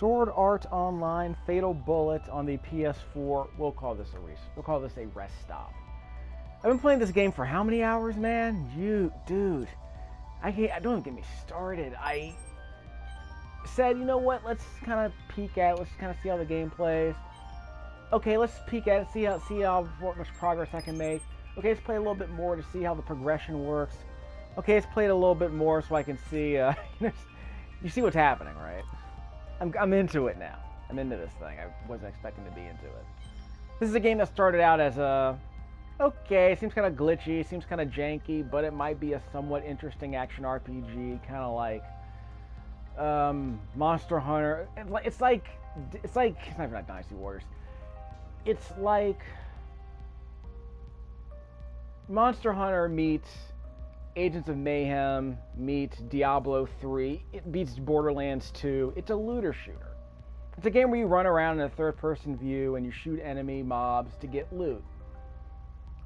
Sword Art Online Fatal Bullet on the PS4. We'll call this a rest stop. I've been playing this game for how many hours, man? Dude, don't get me started. I said, you know what? Let's kind of peek at it. Let's kind of see how the game plays. Okay, let's peek at it. See how much progress I can make. Okay, let's play a little bit more to see how the progression works. Okay, let's play it a little bit more so I can see. You see what's happening, right? I'm into it now. I'm into this thing. I wasn't expecting to be into it. This is a game that started out as okay, seems kind of glitchy, seems kind of janky, but it might be a somewhat interesting action RPG, kind of like Monster Hunter. It's not even like Dynasty Warriors. It's like Monster Hunter meets Agents of Mayhem meets Diablo 3. It beats Borderlands 2. It's a looter shooter. It's a game where you run around in a third-person view and you shoot enemy mobs to get loot.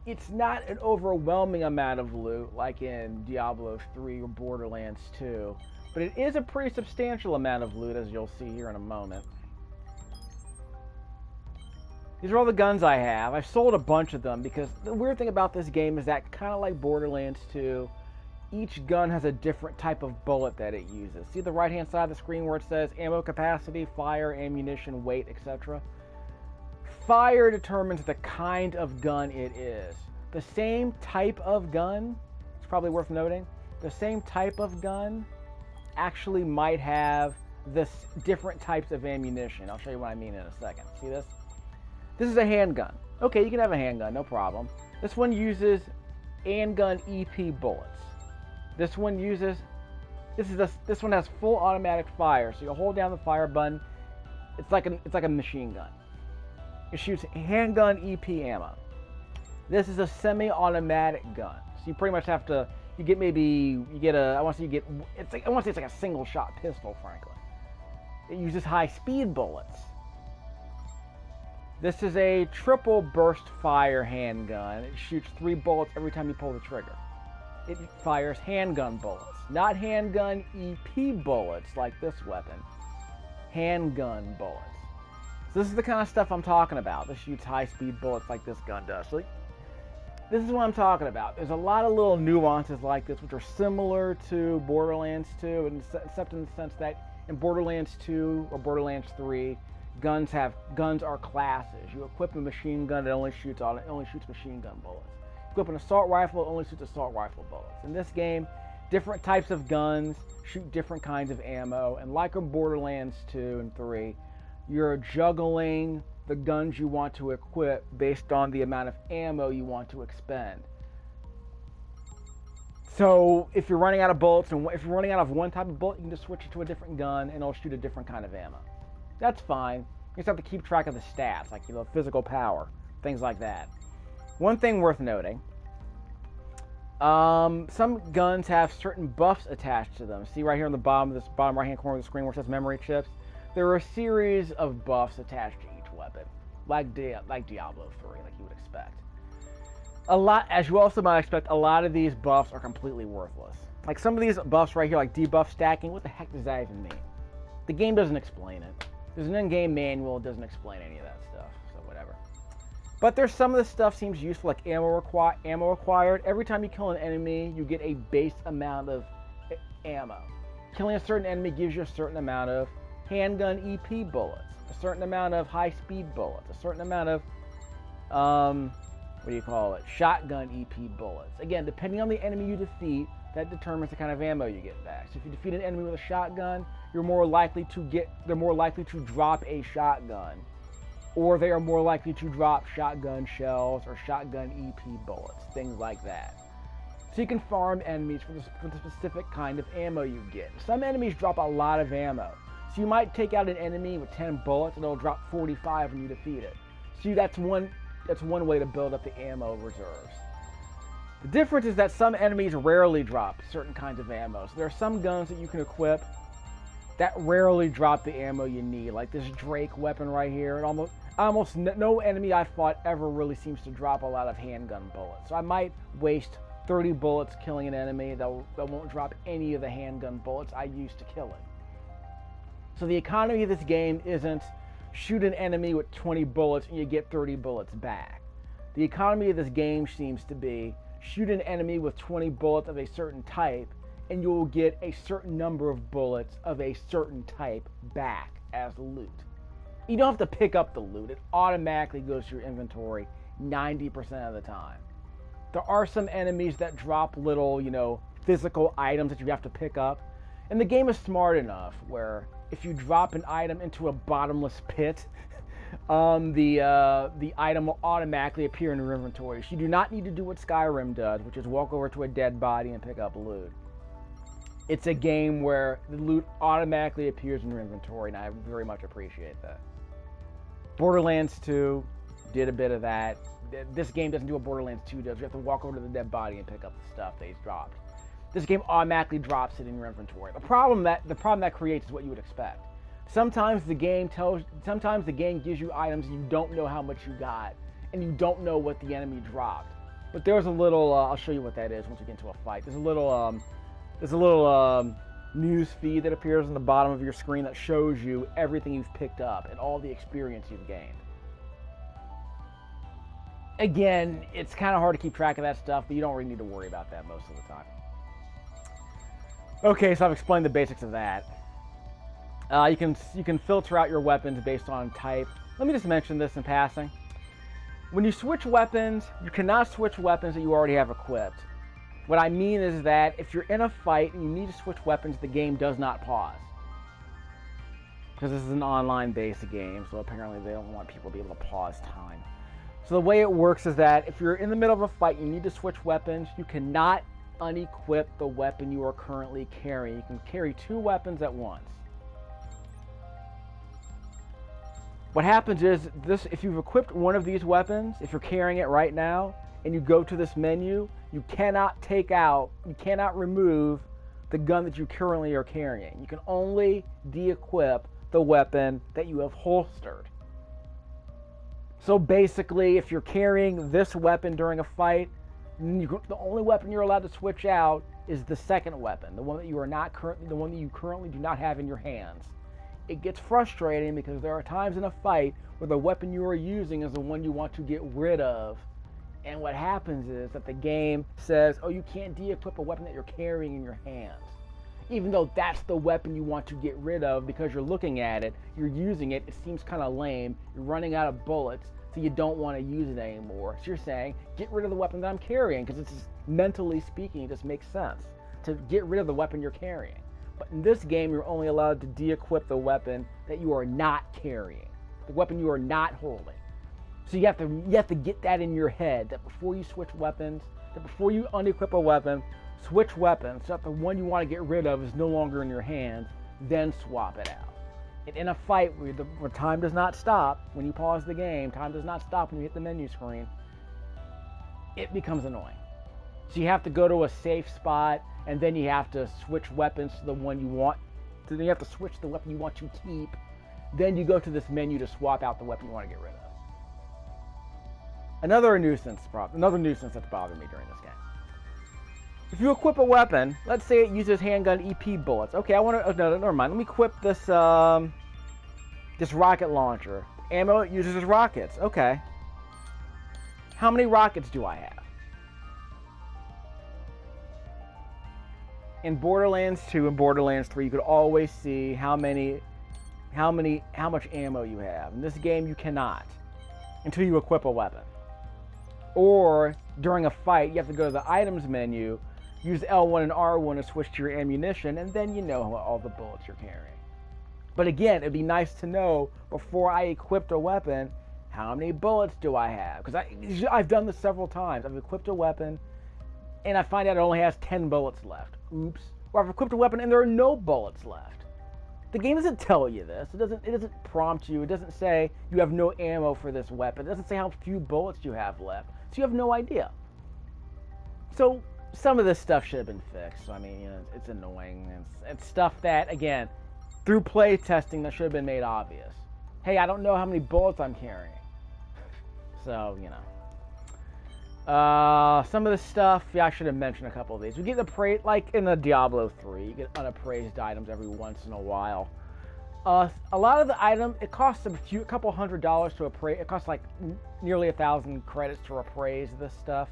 It's not an overwhelming amount of loot like in Diablo 3 or Borderlands 2, but it is a pretty substantial amount of loot, as you'll see here in a moment. These are all the guns I have. I've sold a bunch of them because the weird thing about this game is that, kind of like Borderlands 2, each gun has a different type of bullet that it uses. See the right-hand side of the screen where it says ammo capacity, fire, ammunition, weight, etc.? Fire determines the kind of gun it is. The same type of gun, it's probably worth noting, the same type of gun actually might have this different types of ammunition. I'll show you what I mean in a second. See this? This is a handgun. Okay, you can have a handgun, no problem. This one uses handgun EP bullets. This one has full automatic fire. So you hold down the fire button. It's like a machine gun. It shoots handgun EP ammo. This is a semi-automatic gun. So you pretty much have to. I want to say it's like a single shot pistol, frankly. It uses high speed bullets. This is a triple burst fire handgun. It shoots 3 bullets every time you pull the trigger. It fires handgun bullets, not handgun EP bullets like this weapon. Handgun bullets. So this is the kind of stuff I'm talking about. This shoots high-speed bullets like this gun does. So this is what I'm talking about. There's a lot of little nuances like this which are similar to Borderlands 2, except in the sense that in Borderlands 2 or Borderlands 3, guns are classes. You equip a machine gun that only shoots machine gun bullets. You equip an assault rifle, it only shoots assault rifle bullets. In this game, different types of guns shoot different kinds of ammo, and like in Borderlands 2 and 3, you're juggling the guns you want to equip based on the amount of ammo you want to expend. So if you're running out of bullets, and if you're running out of one type of bullet, you can just switch it to a different gun and it'll shoot a different kind of ammo. That's fine. You just have to keep track of the stats, like, physical power, things like that. One thing worth noting, some guns have certain buffs attached to them. See right here on the bottom right-hand corner of the screen where it says memory chips? There are a series of buffs attached to each weapon, like Diablo 3, like you would expect. As you also might expect, a lot of these buffs are completely worthless. Like some of these buffs right here, like debuff stacking, what the heck does that even mean? The game doesn't explain it. There's an in-game manual, it doesn't explain any of that stuff, so whatever. But there's some of the stuff seems useful, like ammo required. Every time you kill an enemy, you get a base amount of ammo. Killing a certain enemy gives you a certain amount of handgun EP bullets, a certain amount of high-speed bullets, a certain amount of, shotgun EP bullets. Again, depending on the enemy you defeat, that determines the kind of ammo you get back. So if you defeat an enemy with a shotgun, they're more likely to drop a shotgun, or they are more likely to drop shotgun shells or shotgun EP bullets, things like that. So you can farm enemies for the specific kind of ammo you get. Some enemies drop a lot of ammo. So you might take out an enemy with 10 bullets and it'll drop 45 when you defeat it. So that's one way to build up the ammo reserves. The difference is that some enemies rarely drop certain kinds of ammo. So there are some guns that you can equip that rarely drop the ammo you need, like this Drake weapon right here. Almost no enemy I've fought ever really seems to drop a lot of handgun bullets. So I might waste 30 bullets killing an enemy that won't drop any of the handgun bullets I used to kill it. So the economy of this game isn't shoot an enemy with 20 bullets and you get 30 bullets back. The economy of this game seems to be shoot an enemy with 20 bullets of a certain type and you will get a certain number of bullets of a certain type back as loot. You don't have to pick up the loot. It automatically goes to your inventory 90% of the time. There are some enemies that drop little, physical items that you have to pick up. And the game is smart enough where if you drop an item into a bottomless pit, the item will automatically appear in your inventory. So you do not need to do what Skyrim does, which is walk over to a dead body and pick up loot. It's a game where the loot automatically appears in your inventory, and I very much appreciate that. Borderlands 2 did a bit of that. This game doesn't do what Borderlands 2 does. You have to walk over to the dead body and pick up the stuff that he's dropped. This game automatically drops it in your inventory. The problem that creates is what you would expect. Sometimes the game gives you items and you don't know how much you got, and you don't know what the enemy dropped. But there's a little. I'll show you what that is once we get into a fight. There's a little news feed that appears on the bottom of your screen that shows you everything you've picked up and all the experience you've gained. Again, it's kind of hard to keep track of that stuff, but you don't really need to worry about that most of the time. Okay, so I've explained the basics of that. You can filter out your weapons based on type. Let me just mention this in passing. When you switch weapons, you cannot switch weapons that you already have equipped. What I mean is that if you're in a fight and you need to switch weapons, the game does not pause. Because this is an online-based game, so apparently they don't want people to be able to pause time. So the way it works is that if you're in the middle of a fight, you need to switch weapons, you cannot unequip the weapon you are currently carrying. You can carry two weapons at once. What happens is, if you've equipped one of these weapons, if you're carrying it right now, and you go to this menu, you cannot remove the gun that you currently are carrying. You can only de-equip the weapon that you have holstered. So basically, if you're carrying this weapon during a fight, the only weapon you're allowed to switch out is the second weapon, the one that you currently do not have in your hands. It gets frustrating because there are times in a fight where the weapon you are using is the one you want to get rid of. And what happens is that the game says, oh, you can't de-equip a weapon that you're carrying in your hands. Even though that's the weapon you want to get rid of because you're looking at it, you're using it, it seems kind of lame, you're running out of bullets, so you don't want to use it anymore. So you're saying, get rid of the weapon that I'm carrying, because it's mentally speaking, it just makes sense to get rid of the weapon you're carrying. But in this game, you're only allowed to de-equip the weapon that you are not carrying, the weapon you are not holding. So you have to get that in your head, that before you switch weapons, that before you unequip a weapon, switch weapons so that the one you want to get rid of is no longer in your hands, then swap it out. And in a fight where time does not stop, when you pause the game, time does not stop when you hit the menu screen, it becomes annoying. So you have to go to a safe spot, and then you have to switch weapons to the one you want. So then you have to switch the weapon you want to keep. Then you go to this menu to swap out the weapon you want to get rid of. Another nuisance that's bothered me during this game. If you equip a weapon, let's say it uses handgun EP bullets. Okay, no, never mind. Let me equip this this rocket launcher. Ammo it uses as rockets. Okay. How many rockets do I have? In Borderlands 2 and Borderlands 3, you could always see how much ammo you have. In this game, you cannot until you equip a weapon. Or during a fight, you have to go to the items menu, use L1 and R1 to switch to your ammunition, and then you know all the bullets you're carrying. But again, it'd be nice to know before I equipped a weapon, how many bullets do I have? Because I've done this several times. I've equipped a weapon, and I find out it only has 10 bullets left. Oops. Or I've equipped a weapon and there are no bullets left. The game doesn't tell you this. It doesn't prompt you. It doesn't say you have no ammo for this weapon. It doesn't say how few bullets you have left. So you have no idea. So some of this stuff should have been fixed. I mean, it's annoying. It's stuff that, again, through play testing, that should have been made obvious. Hey, I don't know how many bullets I'm carrying. So, some of the stuff, I should have mentioned a couple of these. We get like in the Diablo 3, you get unappraised items every once in a while. A lot of the items, it costs a couple $100 to appraise. It costs like nearly 1,000 credits to appraise this stuff.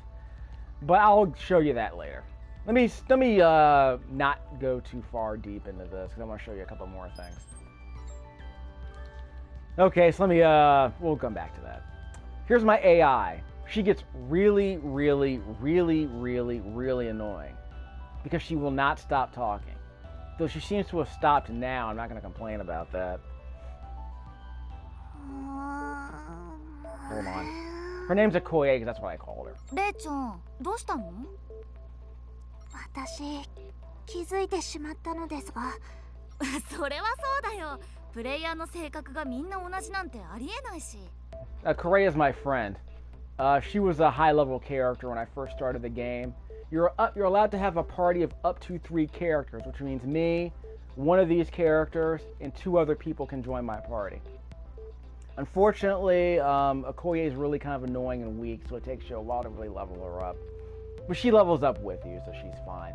But I'll show you that later. Let me not go too far deep into this because I want to show you a couple more things. Okay, so we'll come back to that. Here's my AI. She gets really, really, really, really, really annoying because she will not stop talking. Though she seems to have stopped now, I'm not going to complain about that. Hold on. Her name's Okoye because that's what I called her. レイちゃん、どうしたの？私、気づいてしまったのですが。それはそうだよ。プレイヤーの性格がみんな同じなんてありえないし。Korea is my friend. She was a high-level character when I first started the game. You're allowed to have a party of up to 3 characters, which means me, one of these characters, and 2 other people can join my party. Unfortunately, Okoye is really kind of annoying and weak, so it takes you a while to really level her up. But she levels up with you, so she's fine.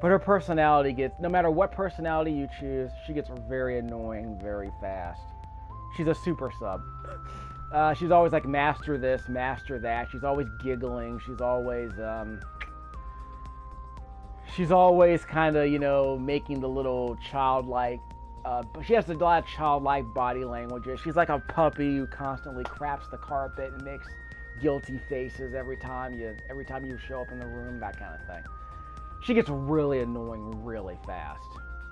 But her personality no matter what personality you choose, she gets very annoying very fast. She's a super sub. She's always like, master this, master that. She's always giggling. She's always kind of, you know, making the little childlike, but she has a lot of childlike body languages. She's like a puppy who constantly craps the carpet and makes guilty faces every time you show up in the room, that kind of thing. She gets really annoying really fast.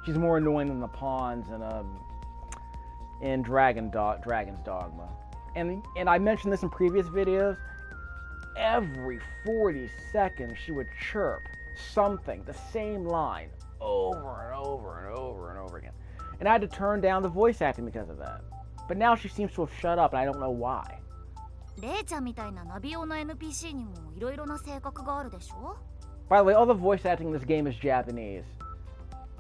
She's more annoying than the pawns in Dragon's Dogma. And I mentioned this in previous videos. Every 40 seconds she would chirp something, the same line, over and over and over and over again. And I had to turn down the voice acting because of that. But now she seems to have shut up and I don't know why. レイちゃんみたいなナビ用の NPC にもいろいろな性格があるでしょ? By the way, all the voice acting in this game is Japanese.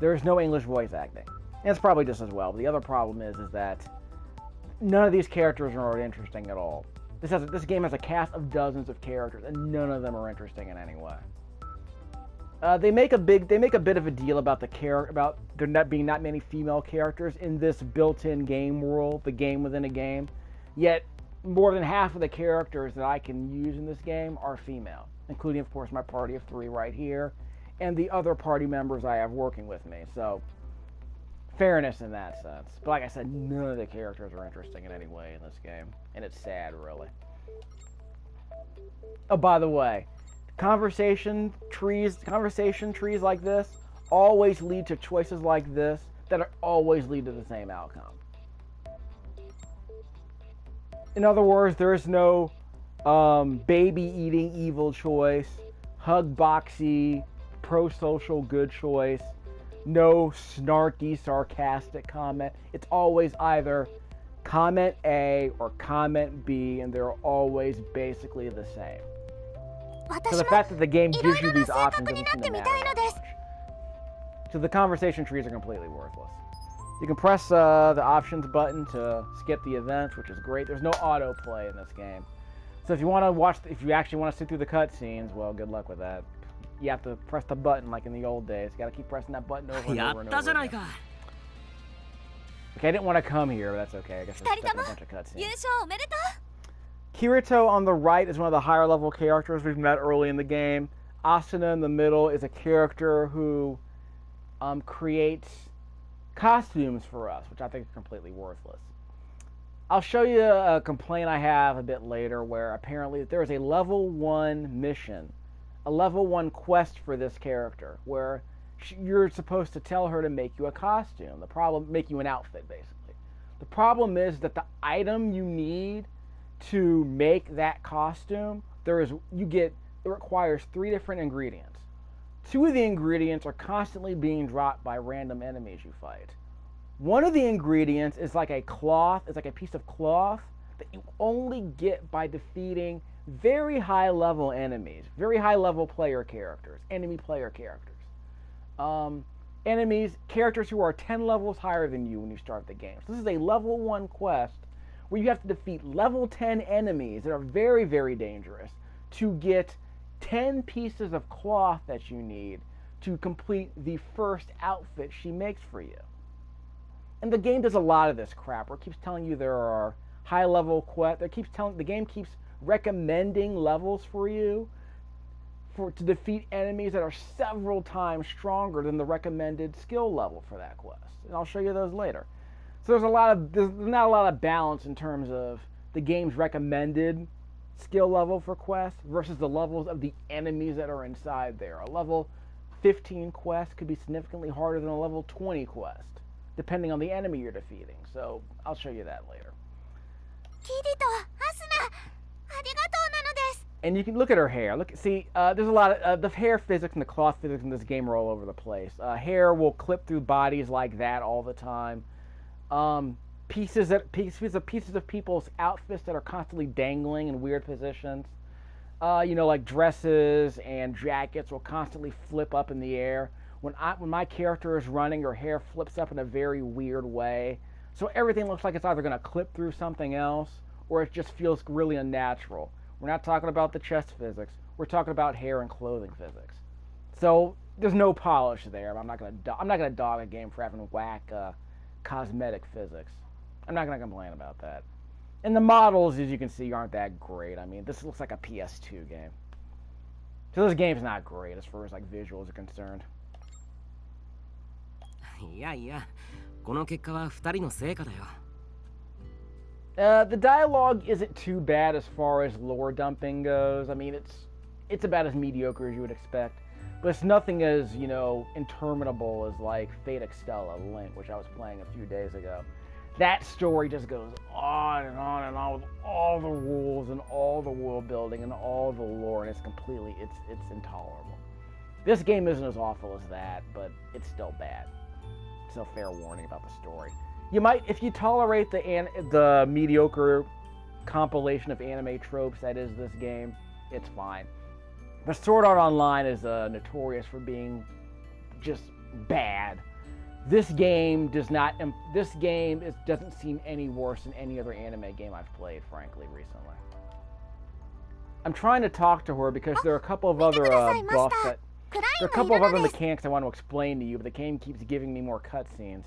There is no English voice acting. And it's probably just as well. But the other problem is that none of these characters are interesting at all. This game has a cast of dozens of characters, and none of them are interesting in any way. They make a bit of a deal about there not being that many female characters in this built-in game world, the game within a game. Yet, more than half of the characters that I can use in this game are female, including, of course, my party of 3 right here, and the other party members I have working with me. So, fairness in that sense. But like I said, none of the characters are interesting in any way in this game, and it's sad, really. Oh, by the way, conversation trees like this always lead to choices like this that always lead to the same outcome. In other words, there is no baby-eating evil choice, hug-boxy, pro-social good choice, no snarky, sarcastic comment. It's always either comment A or comment B, and they're always basically the same. So the fact that the game gives you these options doesn't seem to matter that much. So the conversation trees are completely worthless. You can press the options button to skip the events, which is great. There's no autoplay in this game. So if you actually want to sit through the cutscenes, well, good luck with that. You have to press the button like in the old days. You gotta keep pressing that button over and over and over again. Okay, I didn't want to come here, but that's okay. I guess there's a bunch of cutscenes. Kirito on the right is one of the higher level characters we've met early in the game. Asuna in the middle is a character who creates costumes for us, which I think are completely worthless. I'll show you a complaint I have a bit later where apparently there is a level 1 mission, a level 1 quest for this character where you're supposed to tell her to make you a costume. Make you an outfit, basically. The problem is that the item you need to make that costume, it requires 3 different ingredients. 2 of the ingredients are constantly being dropped by random enemies you fight. One of the ingredients is like a piece of cloth that you only get by defeating very high level enemies, very high level enemy player characters. Characters who are 10 levels higher than you when you start the game. So this is a level 1 quest where you have to defeat level 10 enemies that are very, very dangerous to get 10 pieces of cloth that you need to complete the first outfit she makes for you. And the game does a lot of this crap where it keeps telling you there are high-level quests. The game keeps recommending levels for you to defeat enemies that are several times stronger than the recommended skill level for that quest. And I'll show you those later. So there's not a lot of balance in terms of the game's recommended skill level for quests versus the levels of the enemies that are inside there. A level 15 quest could be significantly harder than a level 20 quest, depending on the enemy you're defeating. So I'll show you that later. And you can look at her hair. There's a lot of the hair physics and the cloth physics in this game are all over the place. Hair will clip through bodies like that all the time. Pieces of people's outfits that are constantly dangling in weird positions. Like dresses and jackets will constantly flip up in the air. When my character is running, her hair flips up in a very weird way. So everything looks like it's either going to clip through something else or it just feels really unnatural. We're not talking about the chest physics. We're talking about hair and clothing physics. So there's no polish there. I'm not gonna dog a game for having whack cosmetic physics. I'm not gonna complain about that. And the models, as you can see, aren't that great. I mean, this looks like a PS2 game. So this game's not great as far as like visuals are concerned. The dialogue isn't too bad as far as lore dumping goes. I mean, it's about as mediocre as you would expect. But it's nothing as, interminable as like Fate Extella Link, which I was playing a few days ago. That story just goes on and on and on with all the rules and all the world building and all the lore, and it's intolerable. This game isn't as awful as that, but it's still bad. So fair warning about the story. You might, if you tolerate the mediocre compilation of anime tropes that is this game, it's fine. But Sword Art Online is notorious for being just bad. This game doesn't seem any worse than any other anime game I've played, frankly, recently. I'm trying to talk to her because there are a couple of other mechanics I want to explain to you, but the game keeps giving me more cutscenes.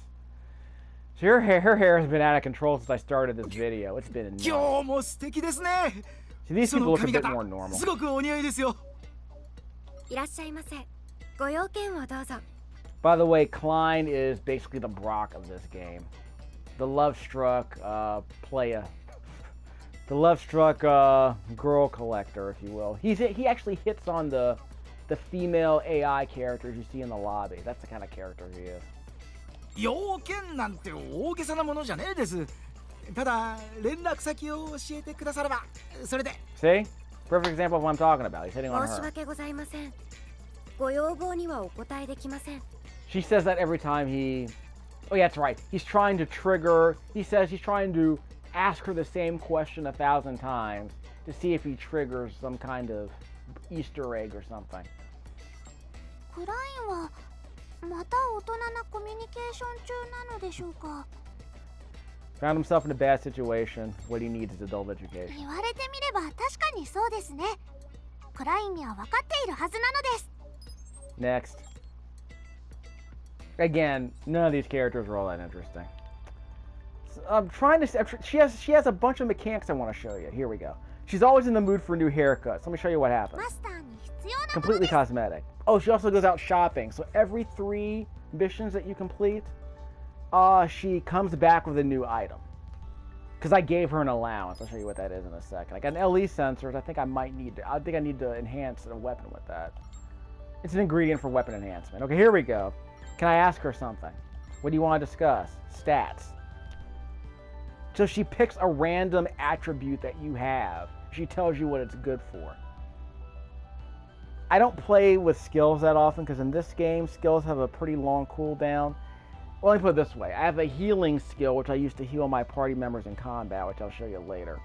So her hair has been out of control since I started this video. It's been nuts. See, these people look a bit more normal. By the way, Klein is basically the Brock of this game. The love-struck playa. The love-struck girl collector, if you will. He actually hits on the female AI characters you see in the lobby. That's the kind of character he is. See? Perfect example of what I'm talking about. He's hitting on her. She says that every time he... Oh yeah, that's right. He's trying to trigger... He says he's trying to ask her the same question 1,000 times to see if he triggers some kind of Easter egg or something. Found himself in a bad situation. What he needs is adult education. Next. Again, none of these characters are all that interesting. So I'm trying to... She has a bunch of mechanics I want to show you. Here we go. She's always in the mood for new haircuts. Let me show you what happens. Completely cosmetic. Oh, she also goes out shopping. So every 3 missions that you complete, she comes back with a new item. Because I gave her an allowance. I'll show you what that is in a second. I got an LE sensors. I think I need to enhance a weapon with that. It's an ingredient for weapon enhancement. Okay, here we go. Can I ask her something? What do you want to discuss? Stats. So she picks a random attribute that you have. She tells you what it's good for. I don't play with skills that often because in this game, skills have a pretty long cooldown. Well, let me put it this way. I have a healing skill, which I use to heal my party members in combat, which I'll show you later.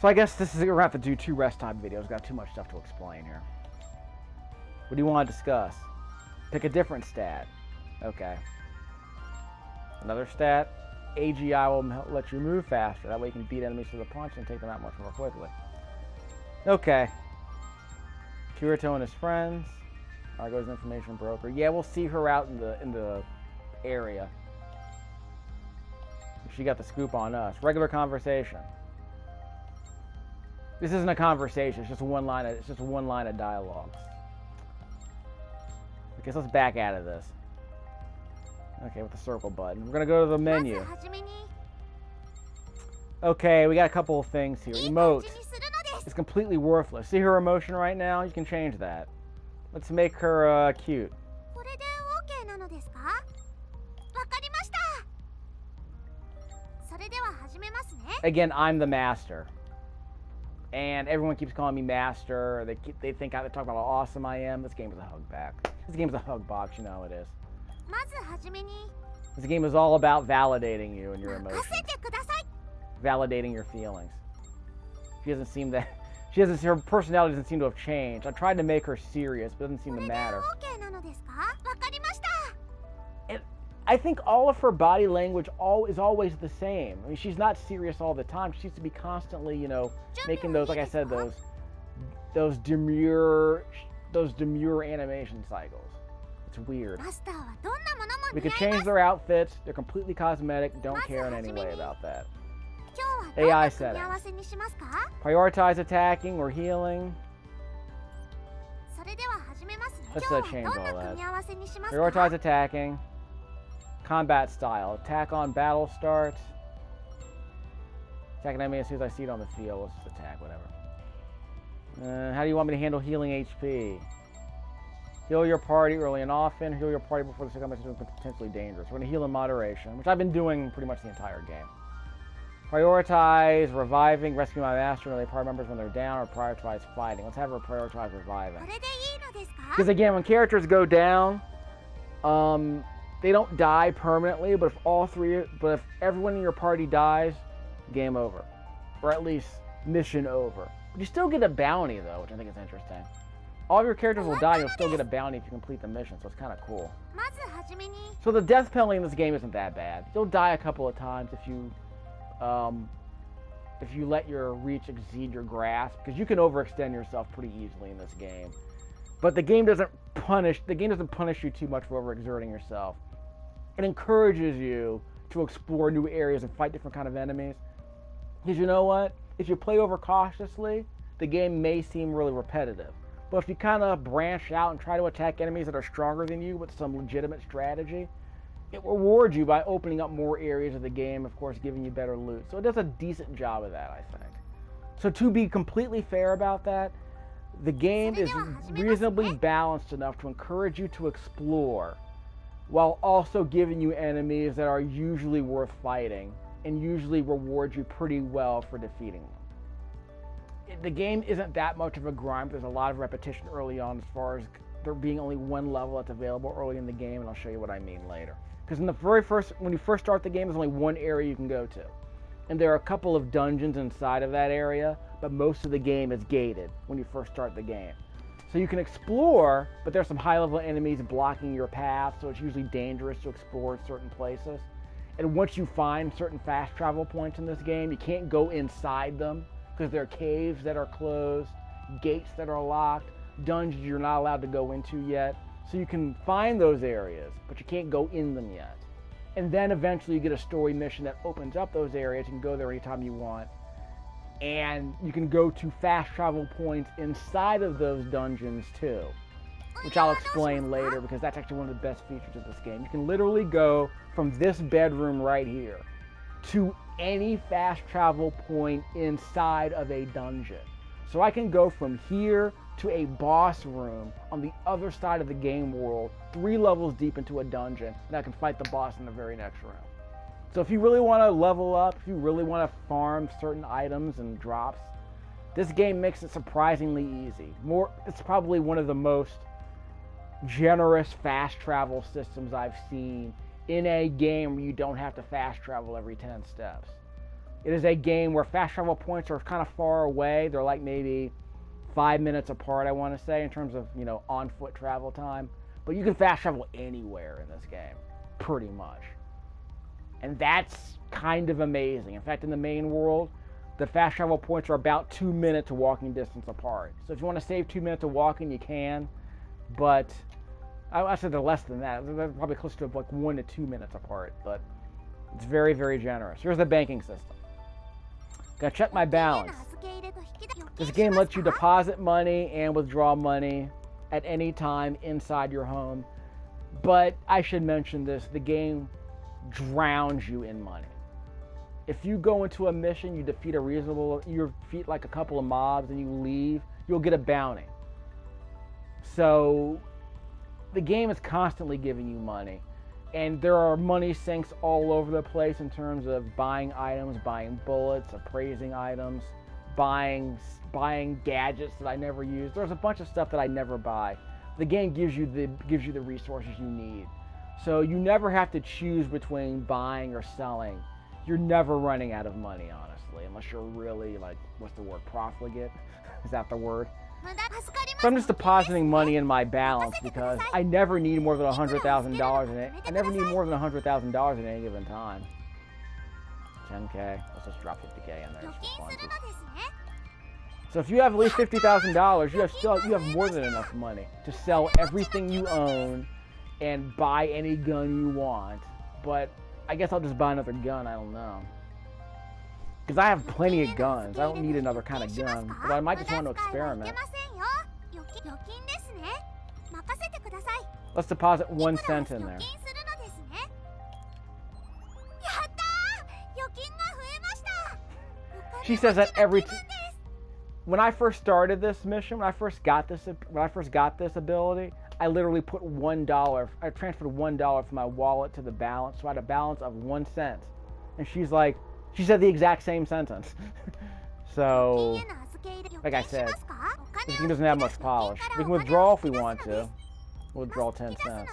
So I guess we're going to have to do 2 rest time videos. Got too much stuff to explain here. What do you want to discuss? Pick a different stat. Okay. Another stat. AGI will let you move faster. That way you can beat enemies with a punch and take them out much more quickly. Okay. Kirito and his friends. Argo's information broker. Yeah, we'll see her out in the area. She got the scoop on us. Regular conversation. This isn't a conversation. It's just one line of dialogue. I guess let's back out of this. Okay, with the circle button. We're gonna go to the menu. Okay, we got a couple of things here. Emote. It's completely worthless. See her emotion right now? You can change that. Let's make her cute. Again, I'm the master. And everyone keeps calling me master. They think they talk about how awesome I am. This game is a hug back. This game is a hug box, you know it is. This game is all about validating you and your emotions. Validating your feelings. Her personality doesn't seem to have changed. I tried to make her serious, but it doesn't seem to matter. I think all of her body language is always the same. I mean, she's not serious all the time. She seems to be constantly, you know, making those, like I said, those demure animation cycles. It's weird. We could change their outfits. They're completely cosmetic. Don't care in any way about that. AI settings. Prioritize attacking or healing. Let's change all that. Prioritize attacking. Combat style. Attack on battle start. Attack an enemy as soon as I see it on the field. Let's just attack, whatever. How do you want me to handle healing HP? Heal your party early and often. Heal your party before the combat is potentially dangerous. We're going to heal in moderation, which I've been doing pretty much the entire game. Prioritize reviving, rescue my master and other party members when they're down, or prioritize fighting. Let's have her prioritize reviving. Because again, when characters go down, they don't die permanently, but if everyone in your party dies, game over. Or at least mission over. But you still get a bounty though, which I think is interesting. All of your characters will die, you'll still get a bounty if you complete the mission, so it's kind of cool. So the death penalty in this game isn't that bad. You'll die a couple of times if you let your reach exceed your grasp, because you can overextend yourself pretty easily in this game. But the game doesn't punish you too much for overexerting yourself. It encourages you to explore new areas and fight different kind of enemies. Because you know what? If you play overcautiously, the game may seem really repetitive. But if you kind of branch out and try to attack enemies that are stronger than you with some legitimate strategy, it rewards you by opening up more areas of the game, of course, giving you better loot. So it does a decent job of that, I think. So to be completely fair about that, the game is reasonably balanced enough to encourage you to explore, while also giving you enemies that are usually worth fighting and usually reward you pretty well for defeating them. The game isn't that much of a grind. There's a lot of repetition early on as far as there being only one level that's available early in the game, and I'll show you what I mean later. Because when you first start the game, there's only one area you can go to. And there are a couple of dungeons inside of that area, but most of the game is gated when you first start the game. So you can explore, but there's some high-level enemies blocking your path, so it's usually dangerous to explore certain places. And once you find certain fast travel points in this game, you can't go inside them, because there are caves that are closed, gates that are locked, dungeons you're not allowed to go into yet. So you can find those areas, but you can't go in them yet. And then eventually you get a story mission that opens up those areas. You can go there anytime you want. And you can go to fast travel points inside of those dungeons too, which I'll explain later, because that's actually one of the best features of this game. You can literally go from this bedroom right here to any fast travel point inside of a dungeon. So I can go from here to a boss room on the other side of the game world, 3 levels deep into a dungeon, and I can fight the boss in the very next room. So if you really want to level up, if you really want to farm certain items and drops, this game makes it surprisingly easy. It's probably one of the most generous fast travel systems I've seen in a game where you don't have to fast travel every 10 steps. It is a game where fast travel points are kind of far away. They're like maybe 5 minutes apart, I want to say, in terms of, you know, on foot travel time. But you can fast travel anywhere in this game, pretty much. And that's kind of amazing. In fact, in the main world, the fast travel points are about 2 minutes walking distance apart. So if you want to save 2 minutes of walking, you can. But I said they're less than that. They're probably close to like 1 to 2 minutes apart. But It's very, very generous. Here's the banking system. Gonna check my balance. This game lets you deposit money and withdraw money at any time inside your home. But I should mention this, the game drowns you in money. If you go into a mission, you defeat like a couple of mobs and you leave, you'll get a bounty. So the game is constantly giving you money. And there are money sinks all over the place in terms of buying items, buying bullets, appraising items, buying gadgets that I never use. There's a bunch of stuff that I never buy. The game gives you the resources you need. So you never have to choose between buying or selling. You're never running out of money, honestly, unless you're really, like, what's the word, profligate? Is that the word? So I'm just depositing money in my balance because I never need more than $100,000 in it. I never need more than $100,000 at any given time. 10K. Let's just drop 50K in there. So if you have at least $50,000, you have more than enough money to sell everything you own and buy any gun you want. But I guess I'll just buy another gun. I don't know. Because I have plenty of guns. I don't need another kind of gun. But I might just want to experiment. Let's deposit 1 cent in there. She says that when I first started this mission, when I first got this ability, I literally put $1. I transferred $1 from my wallet to the balance, so I had a balance of 1 cent. And she said the exact same sentence. So, like I said, this game doesn't have much polish. We can withdraw if we want to. We'll withdraw 10 cents.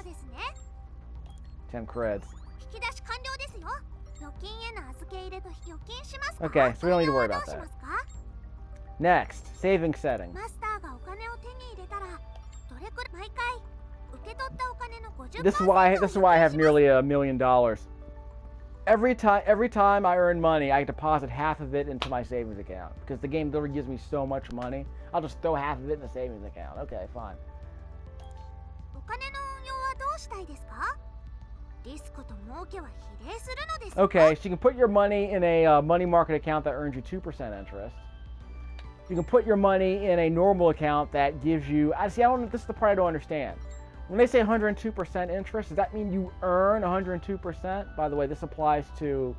10 creds. Okay, so we don't need to worry about that. Next, saving settings. This is why I have nearly $1 million. Every time I earn money, I deposit half of it into my savings account because the game literally gives me so much money. I'll just throw half of it in the savings account. Okay, fine. Okay, so you can put your money in a money market account that earns you 2% interest. You can put your money in a normal account that gives you... This is the part I don't understand. When they say 102% interest, does that mean you earn 102%? By the way, this applies to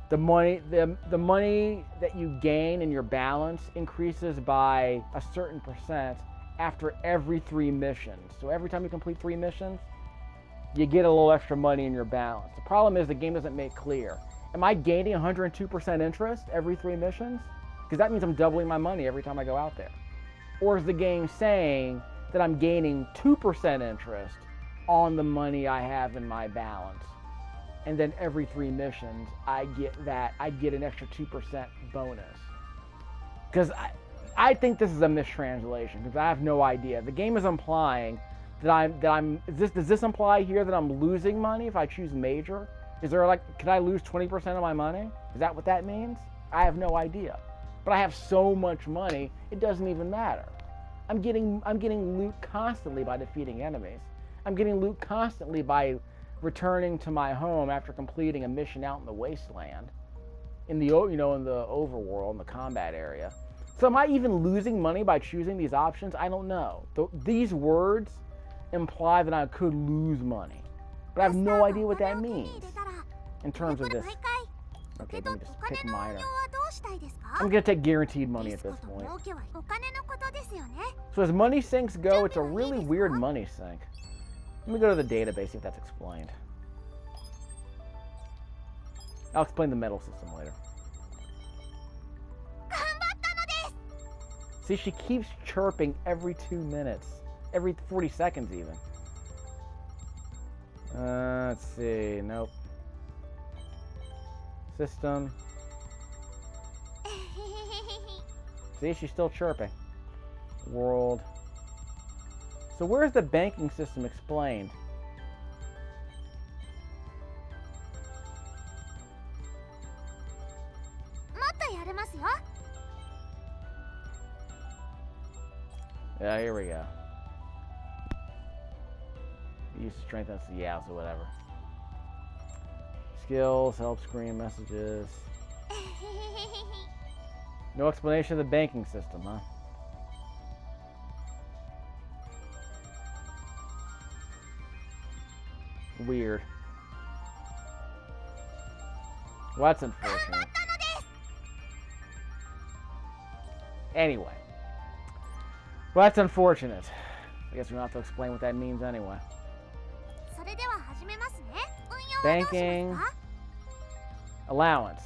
the money. The money that you gain in your balance increases by a certain percent after every 3 missions. So every time you complete 3 missions, you get a little extra money in your balance. The problem is the game doesn't make clear. Am I gaining 102% interest every 3 missions? Because that means I'm doubling my money every time I go out there. Or is the game saying that I'm gaining 2% interest on the money I have in my balance, and then every 3 missions I get an extra 2% bonus? Because I think this is a mistranslation, because I have no idea. The game is implying that does this imply here that I'm losing money if I choose major? Is there can I lose 20% of my money? Is that what that means? I have no idea. But I have so much money, it doesn't even matter. I'm getting loot constantly by defeating enemies. I'm getting loot constantly by returning to my home after completing a mission out in the wasteland, in the overworld, in the combat area. So am I even losing money by choosing these options? I don't know. These words imply that I could lose money, but I have no idea what that means in terms of this. Okay, let me just pick minor. I'm gonna take guaranteed money at this point. So as money sinks go, it's a really weird money sink. Let me go to the database, see if that's explained. I'll explain the medal system later. See, she keeps chirping every 2 minutes. Every 40 seconds even. Let's see, nope. System. See, she's still chirping. World. So where's the banking system explained? Yeah, here we go. Use strength and yeah, so whatever. skills, help screen messages. No explanation of the banking system, huh? Weird. Well, that's unfortunate. Anyway. Well, that's unfortunate. I guess we don't have to explain what that means anyway. Banking. Allowance.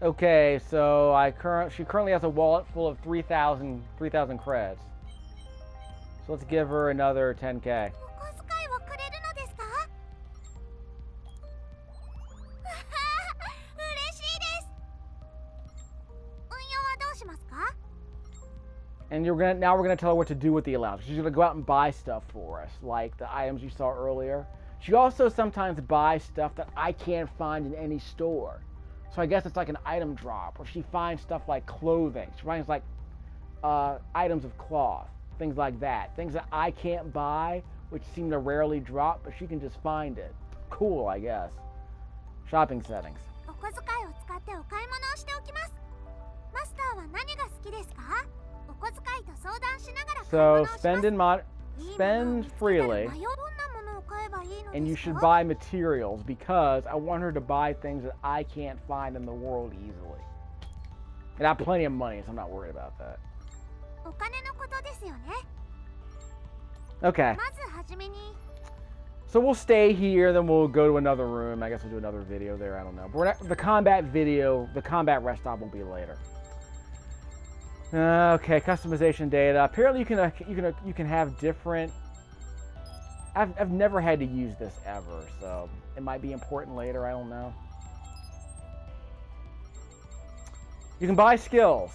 Okay, so she currently has a wallet full of 3,000 creds. So let's give her another 10k. And now we're gonna tell her what to do with the allowance. She's gonna go out and buy stuff for us, like the items you saw earlier. She also sometimes buys stuff that I can't find in any store. So I guess it's like an item drop, or she finds stuff like clothing. She finds like items of cloth, things like that. Things that I can't buy, which seem to rarely drop, but she can just find it. Cool, I guess. Shopping settings. So spend freely, and you should buy materials because I want her to buy things that I can't find in the world easily. And I have plenty of money, so I'm not worried about that. Okay. So we'll stay here, then we'll go to another room. I guess we'll do another video there. I don't know. But the combat rest stop will be later. Okay, customization data. Apparently, you can have different. I've never had to use this ever, so it might be important later. I don't know. You can buy skills,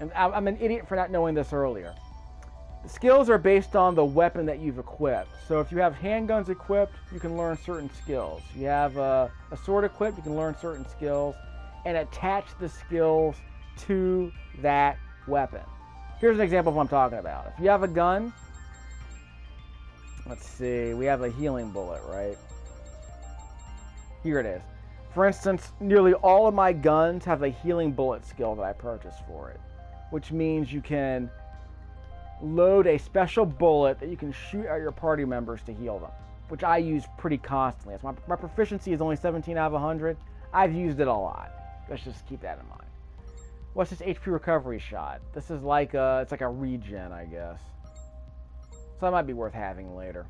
and I'm an idiot for not knowing this earlier. The skills are based on the weapon that you've equipped. So if you have handguns equipped, you can learn certain skills. If you have a sword equipped, you can learn certain skills, and attach the skills to that weapon. Here's an example of what I'm talking about. If you have a gun, let's see, we have a healing bullet, right? Here it is. For instance, nearly all of my guns have a healing bullet skill that I purchased for it, which means you can load a special bullet that you can shoot at your party members to heal them, which I use pretty constantly. My proficiency is only 17 out of 100. I've used it a lot. Let's just keep that in mind. What's this HP recovery shot? This is like it's like a regen, I guess. So that might be worth having later.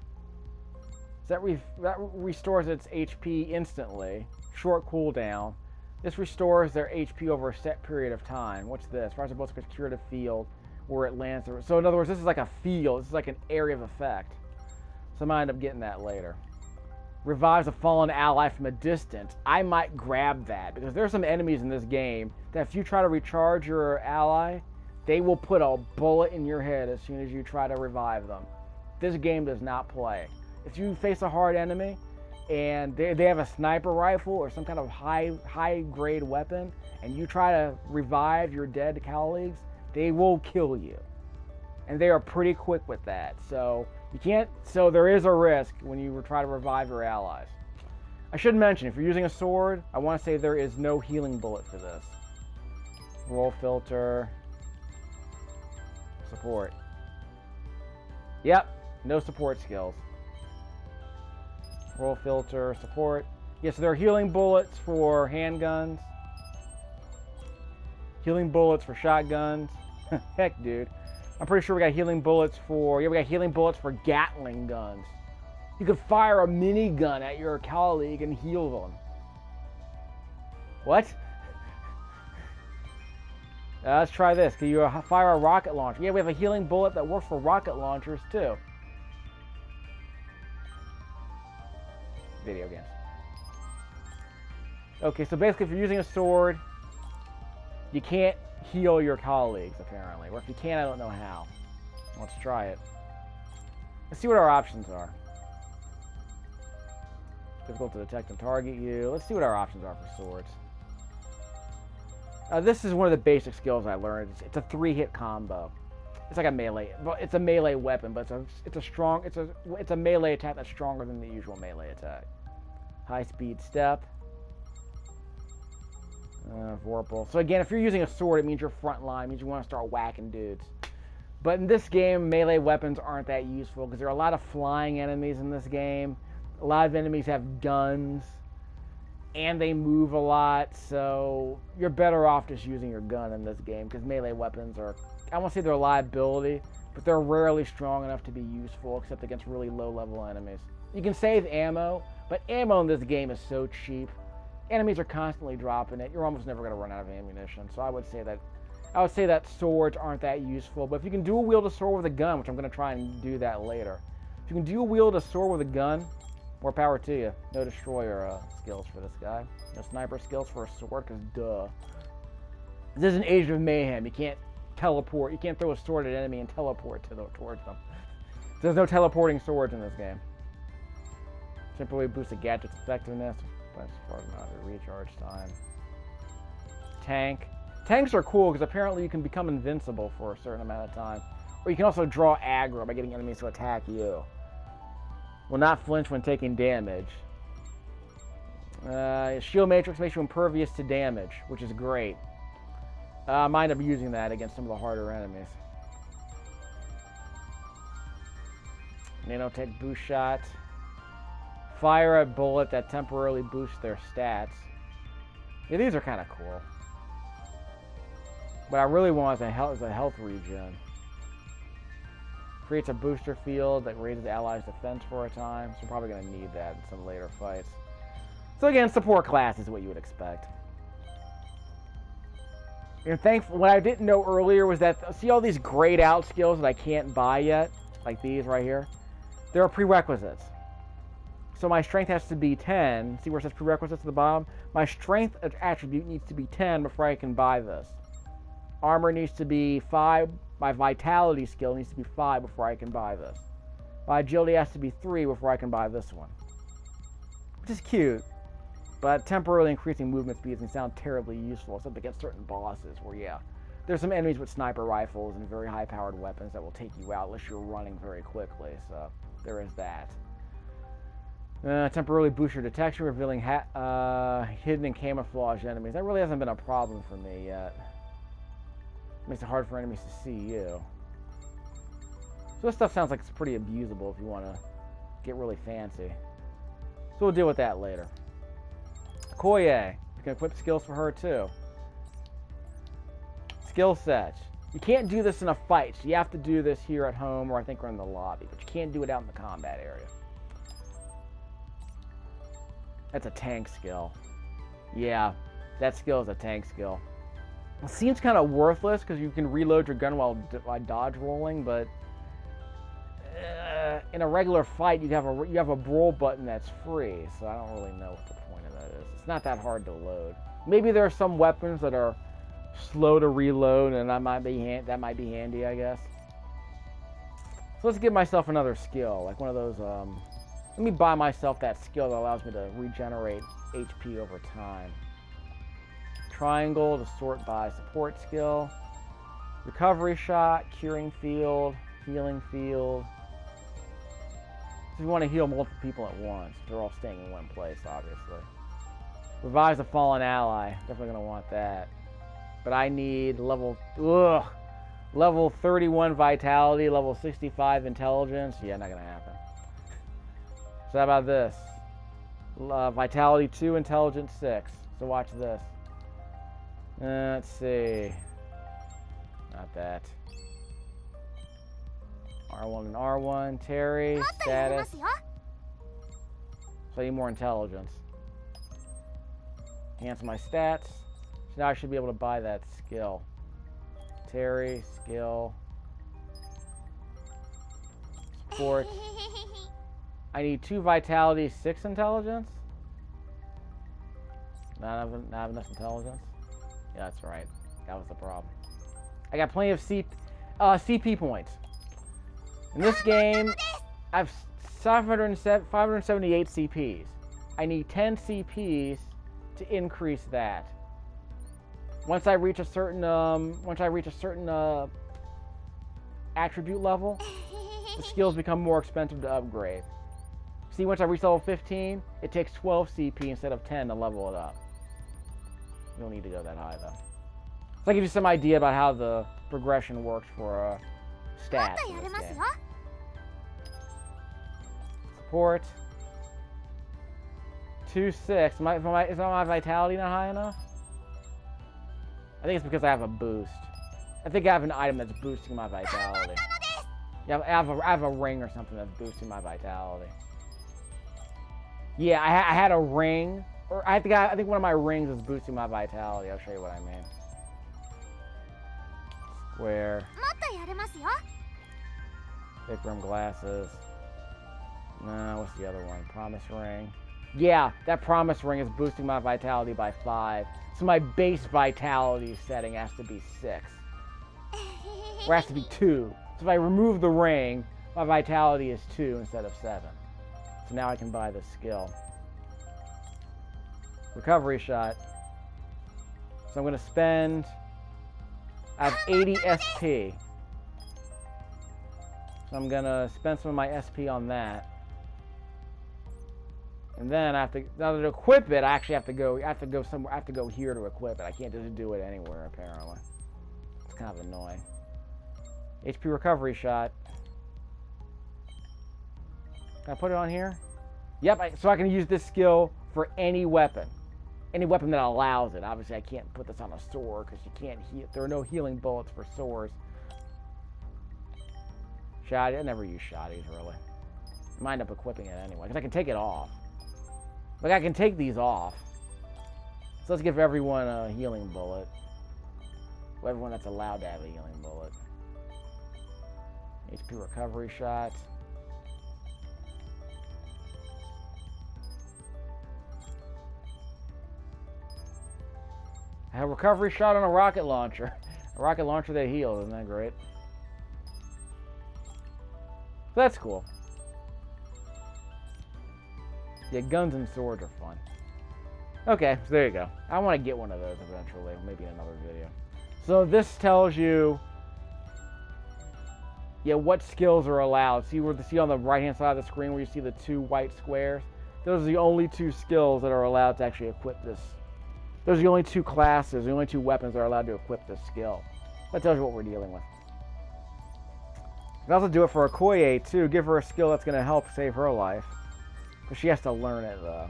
So that restores its HP instantly. Short cooldown. This restores their HP over a set period of time. What's this? Fires a bullet to secure the field where it lands. So in other words, this is like a field. This is like an area of effect. So I might end up getting that later. Revives a fallen ally from a distance. I might grab that because there's some enemies in this game that if you try to recharge your ally, they will put a bullet in your head as soon as you try to revive them. This game does not play. If you face a hard enemy and they have a sniper rifle or some kind of high grade weapon and you try to revive your dead colleagues, they will kill you. And they are pretty quick with that. So there is a risk when you try to revive your allies. I should mention, if you're using a sword, I want to say there is no healing bullet for this. Roll filter. Support. Yep, no support skills. Roll filter, support. Yes, there are healing bullets for handguns. Healing bullets for shotguns. Heck, dude. I'm pretty sure we got healing bullets for... Yeah, we got healing bullets for Gatling guns. You could fire a minigun at your colleague and heal them. What? Let's try this. Can you fire a rocket launcher? Yeah, we have a healing bullet that works for rocket launchers, too. Video games. Okay, so basically if you're using a sword, you can't heal your colleagues, apparently. Or if you can, I don't know how. Let's try it. Let's see what our options are. Difficult to detect and target you. Let's see what our options are for swords. This is one of the basic skills I learned. It's a 3-hit combo. It's like a melee, but it's a melee weapon, but it's a melee attack that's stronger than the usual melee attack. High speed step. Vorpal. So again, if you're using a sword, it means you're front line. It means you want to start whacking dudes. But in this game, melee weapons aren't that useful because there are a lot of flying enemies in this game. A lot of enemies have guns, and they move a lot. So you're better off just using your gun in this game because melee weapons are, I won't say they're a liability, but they're rarely strong enough to be useful except against really low-level enemies. You can save ammo, but ammo in this game is so cheap. Enemies are constantly dropping it. You're almost never going to run out of ammunition. So I would say that swords aren't that useful. But if you can dual wield a sword with a gun, which I'm going to try and do that later. If you can dual wield a sword with a gun, more power to you. No destroyer skills for this guy. No sniper skills for a sword, because duh. This is an Age of Mayhem. You can't teleport. You can't throw a sword at an enemy and teleport towards them. There's no teleporting swords in this game. Temporarily boost a gadget's effectiveness. As far as not a recharge time. Tank. Tanks are cool because apparently you can become invincible for a certain amount of time. Or you can also draw aggro by getting enemies to attack you. Will not flinch when taking damage. Shield Matrix makes you impervious to damage, which is great. I might end up using that against some of the harder enemies. Nanotech boost shot. Fire a bullet that temporarily boosts their stats. Yeah, these are kind of cool. What I really want is a health regen. Creates a booster field that raises allies' defense for a time. So we're probably going to need that in some later fights. So again, support class is what you would expect. And what I didn't know earlier was that, see all these grayed out skills that I can't buy yet? Like these right here? There are prerequisites. So my strength has to be 10. See where it says prerequisites at the bottom? My strength attribute needs to be 10 before I can buy this. Armor needs to be 5. My vitality skill needs to be 5 before I can buy this. My agility has to be 3 before I can buy this one. Which is cute. But temporarily increasing movement speed can sound terribly useful, except against certain bosses where, yeah, there's some enemies with sniper rifles and very high-powered weapons that will take you out unless you're running very quickly. So there is that. Temporarily boost your detection, revealing hidden and camouflage enemies. That really hasn't been a problem for me yet. Makes it hard for enemies to see you. So this stuff sounds like it's pretty abusable if you want to get really fancy. So we'll deal with that later. Koye. You can equip skills for her too. Skill sets. You can't do this in a fight, so you have to do this here at home, or I think we're in the lobby, but you can't do it out in the combat area. That's a tank skill. Yeah, that skill is a tank skill. It seems kind of worthless because you can reload your gun while dodge rolling, but in a regular fight you have a brawl button that's free, so I don't really know what the point of that is. It's not that hard to load. Maybe there are some weapons that are slow to reload, and that might be handy, I guess. So let's give myself another skill, like one of those. Let me buy myself that skill that allows me to regenerate HP over time. Triangle to sort by support skill. Recovery shot, curing field, healing field. So if you want to heal multiple people at once, they're all staying in one place, obviously. Revives a fallen ally. Definitely going to want that. But I need level 31 vitality, level 65 intelligence. Yeah, not going to happen. So how about this? Vitality 2, intelligence 6. So watch this. Let's see. Not that. R1 and R1. Terry. Status. So I need more intelligence. Enhance my stats. So now I should be able to buy that skill. Terry. Skill. Support. I need 2 vitality, 6 intelligence. Not have enough intelligence. Yeah, that's right. That was the problem. I got plenty of CP points. In this game, I have 578 CPs. I need 10 CPs to increase that. Once I reach a certain attribute level, the skills become more expensive to upgrade. See, once I reach level 15, it takes 12 CP instead of 10 to level it up. You don't need to go that high, though. So that gives you some idea about how the progression works for stats in this game. Support. 2-6. Is my vitality not high enough? I think it's because I have a boost. I think I have an item that's boosting my vitality. Yeah, I have a ring or something that's boosting my vitality. Yeah, I had a ring, or I think one of my rings is boosting my vitality. I'll show you what I mean. Square. Big rim glasses. No, what's the other one? Promise ring. Yeah, that promise ring is boosting my vitality by 5. So my base vitality setting has to be 6. Or has to be 2. So if I remove the ring, my vitality is 2 instead of 7. So now I can buy the skill. Recovery shot. So I'm going to spend... I have 80 SP. So I'm going to spend some of my SP on that. And then I have to, now to equip it, I actually have to go somewhere, I have to go here to equip it. I can't just do it anywhere, apparently. It's kind of annoying. HP recovery shot. Can I put it on here? Yep, so I can use this skill for any weapon. Any weapon that allows it. Obviously, I can't put this on a sword because you can't heal. There are no healing bullets for swords. Shotty, I never use shotties, really. I might end up equipping it anyway, because I can take it off. Like, I can take these off. So let's give everyone a healing bullet. Well, everyone that's allowed to have a healing bullet. HP recovery shot. I have a recovery shot on a rocket launcher. A rocket launcher that heals, isn't that great? That's cool. Yeah, guns and swords are fun. Okay, so there you go. I want to get one of those eventually, maybe in another video. So this tells you, yeah, what skills are allowed. See on the right-hand side of the screen where you see the 2 white squares? Those are the only 2 skills that are allowed to actually equip this. Those are the only 2 classes, the only 2 weapons that are allowed to equip this skill. That tells you what we're dealing with. You can also do it for Okoye too. Give her a skill that's going to help save her life. But she has to learn it though.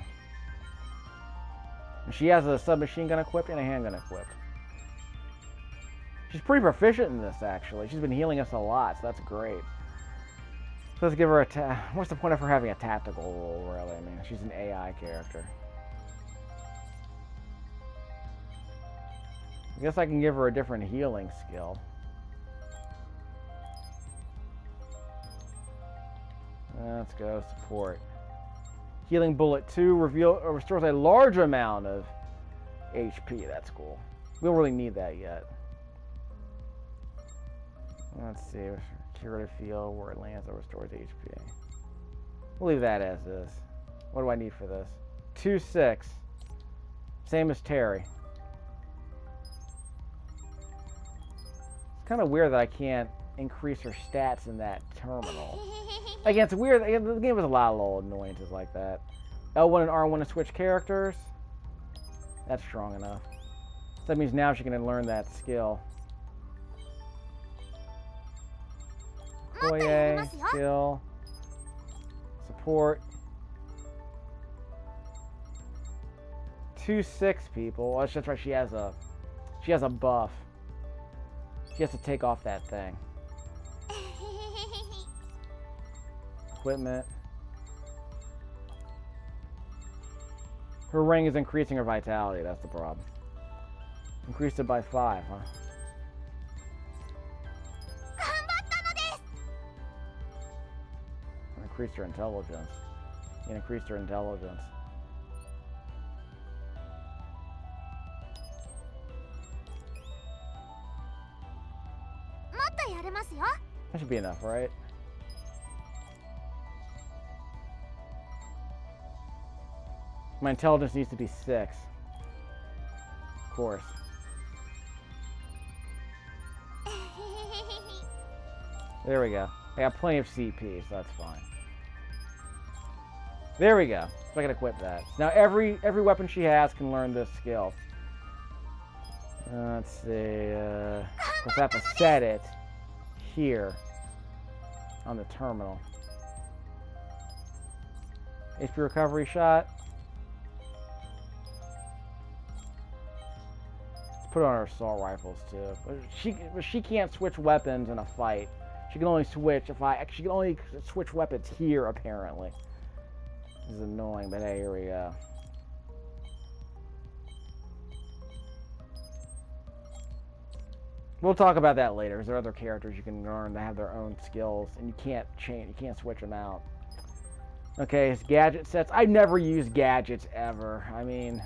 And she has a submachine gun equipped and a handgun equipped. She's pretty proficient in this actually. She's been healing us a lot, so that's great. So let's give her a what's the point of her having a tactical role really? I mean, she's an AI character. I guess I can give her a different healing skill. Let's go support. Healing bullet 2 restores a large amount of HP. That's cool. We don't really need that yet. Let's see. Curative field where it lands that restores HP. We'll leave that as is. What do I need for this? 2-6. Same as Terry. It's kind of weird that I can't increase her stats in that terminal. Again, it's weird. Again, the game has a lot of little annoyances like that. L1 and R1 to switch characters. That's strong enough. So that means now she can learn that skill. Okoye, skill. Support. 2-6 people. Oh, that's right. She has a buff. She has to take off that thing. Equipment. Her ring is increasing her vitality. That's the problem. Increased it by 5, huh? Increased her intelligence. You increased her intelligence. That should be enough, right? My intelligence needs to be 6. Of course. There we go. I got plenty of CP, so that's fine. There we go. So I can equip that. Now every weapon she has can learn this skill. Let's see. Of course, I have to set it here on the terminal. HP recovery shot. Let's put it on her assault rifles too. But she can't switch weapons in a fight. She can only switch she can only switch weapons here apparently. This is annoying, but hey, here we go. We'll talk about that later, because there are other characters you can learn that have their own skills, and you can't switch them out. Okay, it's gadget sets. I never use gadgets ever. I mean,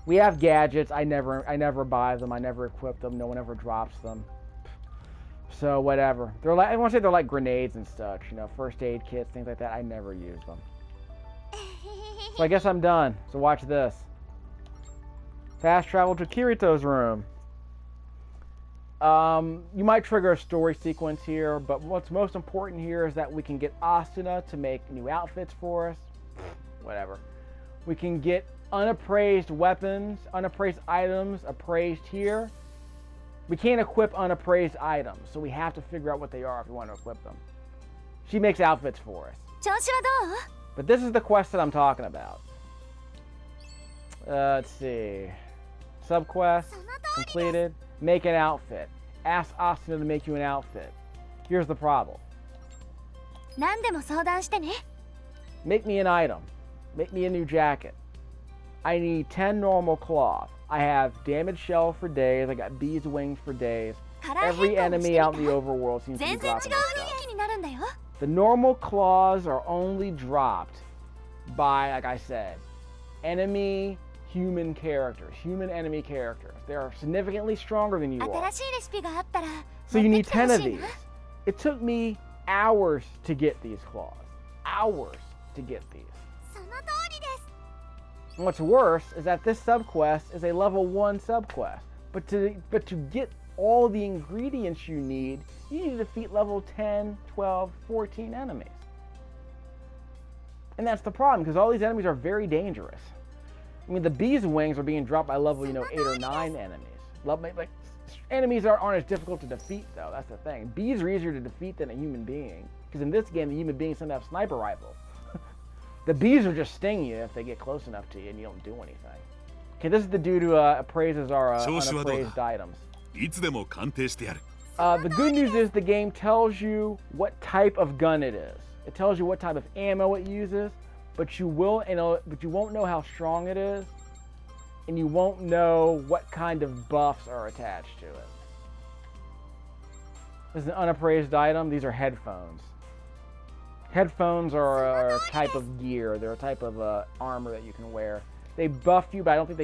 we have gadgets. I never buy them. I never equip them. No one ever drops them. So whatever. They're like, I want to say they're like grenades and such. You know, first aid kits, things like that. I never use them. So I guess I'm done. So watch this. Fast travel to Kirito's room. You might trigger a story sequence here, but what's most important here is that we can get Asuna to make new outfits for us. Whatever. We can get unappraised weapons, unappraised items appraised here. We can't equip unappraised items, so we have to figure out what they are if we want to equip them. She makes outfits for us. But this is the quest that I'm talking about. Let's see. Subquest completed. Make an outfit. Ask Asuna to make you an outfit. Here's the problem. Make me an item. Make me a new jacket. I need 10 normal cloth. I have damaged shell for days. I got bee's wings for days. Every enemy out in the overworld seems to be dropping this stuff. The normal claws are only dropped by, like I said, enemy human characters, human enemy characters. They are significantly stronger than you are. So you need 10 of these. It took me hours to get these claws. Hours to get these. And what's worse is that this subquest is a level 1 subquest. But to get all the ingredients you need to defeat level 10, 12, 14 enemies. And that's the problem, because all these enemies are very dangerous. I mean, the bee's wings are being dropped by level, 8 or 9 enemies. Like, enemies aren't as difficult to defeat, though. That's the thing. Bees are easier to defeat than a human being. Because in this game, the human beings tend to have sniper rifles. The bees will just sting you if they get close enough to you and you don't do anything. Okay, this is the dude who appraises our unappraised items. The good news is the game tells you what type of gun it is. It tells you what type of ammo it uses, but you won't know how strong it is, and you won't know what kind of buffs are attached to it. This is an unappraised item. These are headphones. Headphones are a type of gear. They're a type of armor that you can wear. They buff you, but I don't know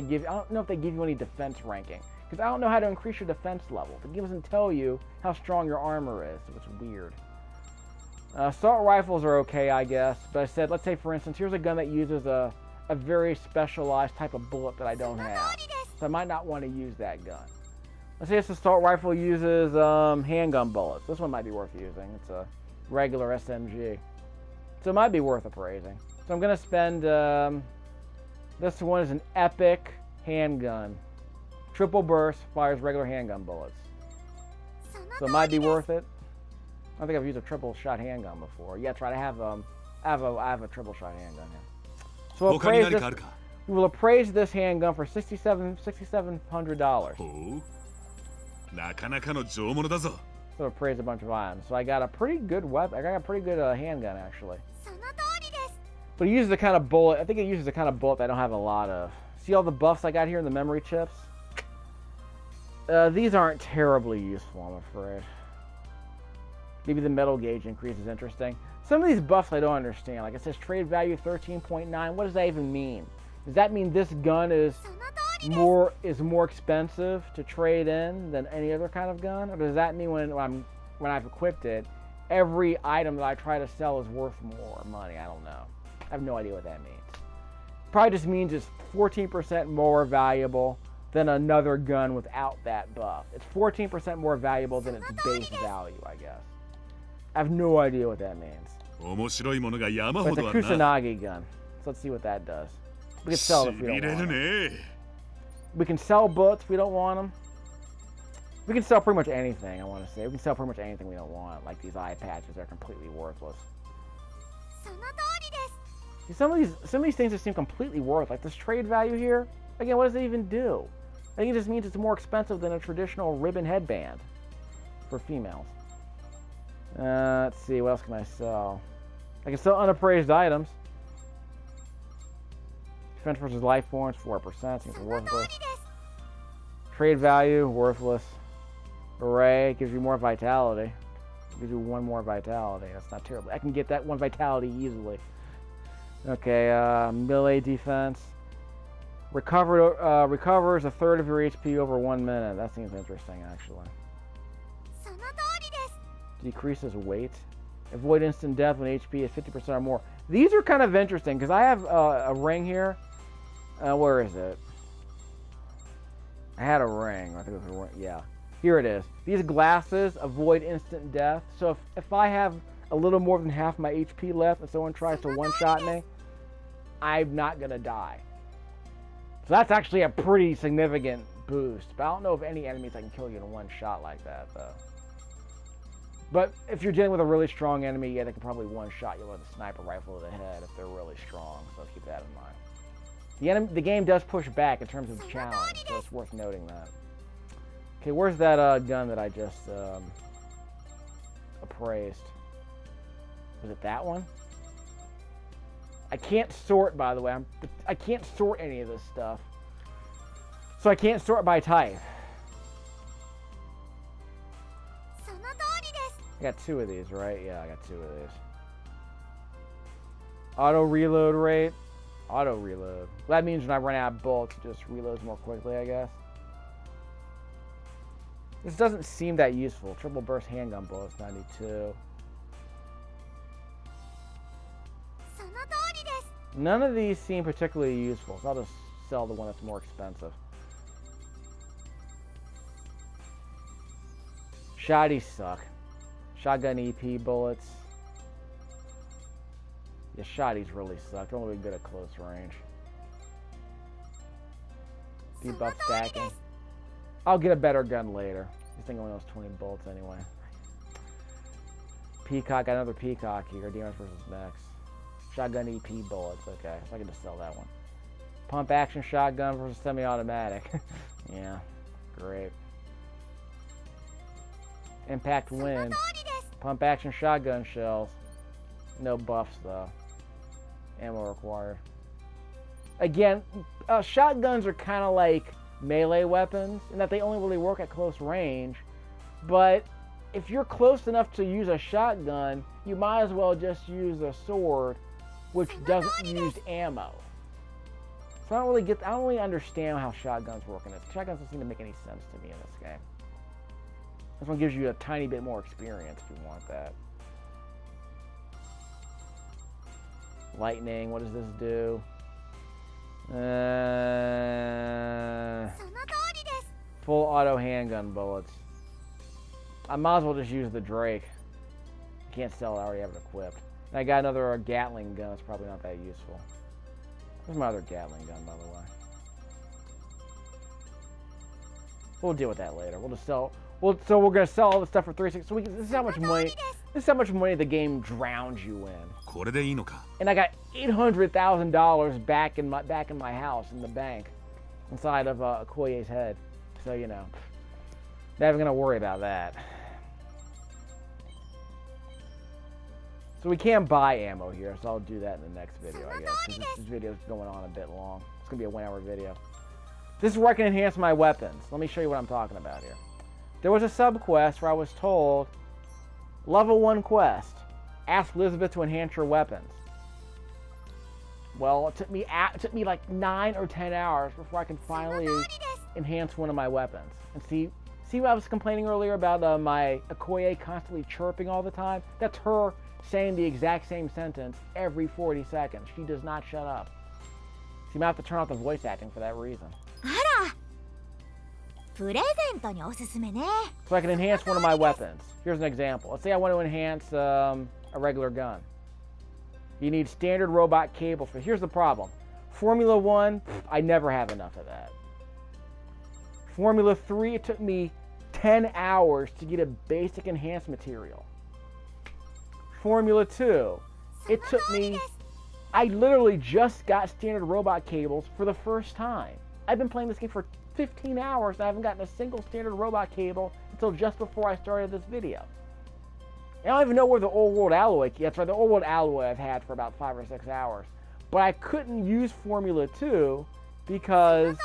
if they give you any defense ranking. Because I don't know how to increase your defense level. The game doesn't tell you how strong your armor is, so it's weird. Assault rifles are okay, I guess. But I said, let's say for instance, here's a gun that uses a very specialized type of bullet that I don't have. So I might not want to use that gun. Let's say this assault rifle uses handgun bullets. This one might be worth using. It's a regular SMG. So it might be worth appraising. So I'm going to spend... this one is an epic handgun. Triple burst, fires regular handgun bullets. So it might be worth it. I don't think I've used a triple shot handgun before. Yeah, try to have I have a triple shot handgun here. So we will appraise this handgun for $6,700. So appraise a bunch of items. So I got a pretty good weapon. I got a pretty good handgun actually. But it uses the kind of bullet. I think it uses the kind of bullet that I don't have a lot of. See all the buffs I got here in the memory chips? These aren't terribly useful, I'm afraid. Maybe the metal gauge increase is interesting. Some of these buffs I don't understand. Like it says trade value 13.9. What does that even mean? Does that mean this gun is more expensive to trade in than any other kind of gun? Or does that mean when I've equipped it, every item that I try to sell is worth more money? I don't know. I have no idea what that means. Probably just means it's 14% more valuable than another gun without that buff. It's 14% more valuable than its base value, I guess. I have no idea what that means. 面白いものが山 But ほ it's a どあるな。 Kusanagi gun. So let's see what that does. We can sell it if we しび don't れ want る them. ね。 We can sell bullets if we don't want them. We can sell pretty much anything, I want to say. We can sell pretty much anything we don't want. Like these eye patches are completely worthless. その通りです。 See, some of these things just seem completely worthless. Like this trade value here. Again, what does it even do? I think it just means it's more expensive than a traditional ribbon headband for females. Let's see, what else can I sell? I can sell unappraised items. Defense versus life points, 4%, seems worthless. Trade value, worthless. Array gives you more vitality. Gives you 1 more vitality. That's not terrible. I can get that 1 vitality easily. Okay, melee defense. Recovers 1/3 of your HP over 1 minute. That seems interesting, actually. その通りです。 Decreases weight. Avoid instant death when HP is 50% or more. These are kind of interesting because I have a ring here. Where is it? I had a ring. I think it was a ring. Yeah. Here it is. These glasses avoid instant death. So if I have a little more than half my HP left and someone tries to one-shot me, I'm not going to die. So that's actually a pretty significant boost. But I don't know of any enemies that can kill you in one shot like that, though. But if you're dealing with a really strong enemy, yeah, they can probably one-shot you with a sniper rifle to the head if they're really strong. So keep that in mind. The game does push back in terms of the challenge, so it's worth noting that. Okay, where's that gun that I just appraised? Was it that one? I can't sort, by the way. I can't sort any of this stuff. So I can't sort by type. その通りです。 I got 2 of these, right? Yeah, I got 2 of these. Auto reload rate. Auto reload. Well, that means when I run out of bullets, it just reloads more quickly, I guess. This doesn't seem that useful. Triple burst handgun bullets, 92. その通りです。 None of these seem particularly useful, so I'll just sell the one that's more expensive. Shotties suck. Shotgun EP bullets. Yeah, shotties really suck. They're only good at close range. Debuff stacking. I'll get a better gun later. This thing only has 20 bolts anyway. Peacock, got another Peacock here. DMS versus Max. Shotgun EP bullets. Okay, so I can just sell that one. Pump action shotgun versus semi-automatic. Yeah, great. Impact wind. Pump action shotgun shells. No buffs though. Ammo required. Again, shotguns are kind of like melee weapons in that they only really work at close range. But if you're close enough to use a shotgun, you might as well just use a sword, which doesn't use ammo. So I don't really understand how shotguns work in this. Shotguns don't seem to make any sense to me in this game. This one gives you a tiny bit more experience if you want that. Lightning, what does this do? Full auto handgun bullets. I might as well just use the Drake. Can't sell it, I already have it equipped. And I got another Gatling gun, it's probably not that useful. Where's my other Gatling gun, by the way? We'll deal with that later. We'll just sell. So we're gonna sell all the stuff for $360. So this is how much money. This is how much money the game drowns you in. And I got $800,000 back in my house in the bank, inside of Okoye's head. So you know, not even gonna worry about that. So we can buy ammo here, so I'll do that in the next video, I guess, because this video is going on a bit long. It's gonna be a 1-hour video. This is where I can enhance my weapons. Let me show you what I'm talking about here. There was a sub-quest where I was told, level 1 quest, ask Elizabeth to enhance your weapons. Well, it took me like 9 or 10 hours before I can finally enhance one of my weapons. And see what I was complaining earlier about my Okoye constantly chirping all the time? That's her saying the exact same sentence every 40 seconds. She does not shut up. So you might have to turn off the voice acting for that reason. プレゼントにおすすめね。 So I can enhance one of my weapons. Here's an example. Let's say I want to enhance a regular gun. You need standard robot cables. But here's the problem. Formula 1, I never have enough of that. Formula 3, it took me 10 hours to get a basic enhanced material. Formula 2, it took me... I literally just got standard robot cables for the first time. I've been playing this game for 15 hours and I haven't gotten a single standard robot cable until just before I started this video. I don't even know where the old world alloy... That's right, the old world alloy I've had for about 5 or 6 hours. But I couldn't use Formula 2 because